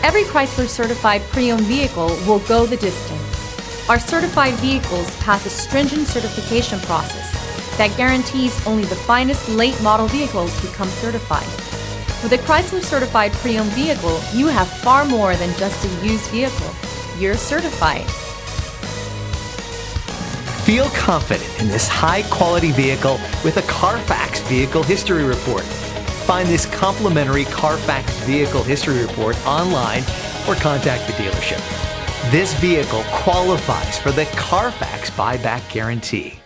Every Chrysler certified pre-owned vehicle will go the distance. Our certified vehicles pass a stringent certification process that guarantees only the finest late model vehicles become certified. With a Chrysler certified pre-owned vehicle, you have far more than just a used vehicle. You're certified. Feel confident in this high-quality vehicle with a Carfax Vehicle History Report. Find this complimentary Carfax Vehicle History Report online or contact the dealership. This vehicle qualifies for the Carfax Buyback Guarantee.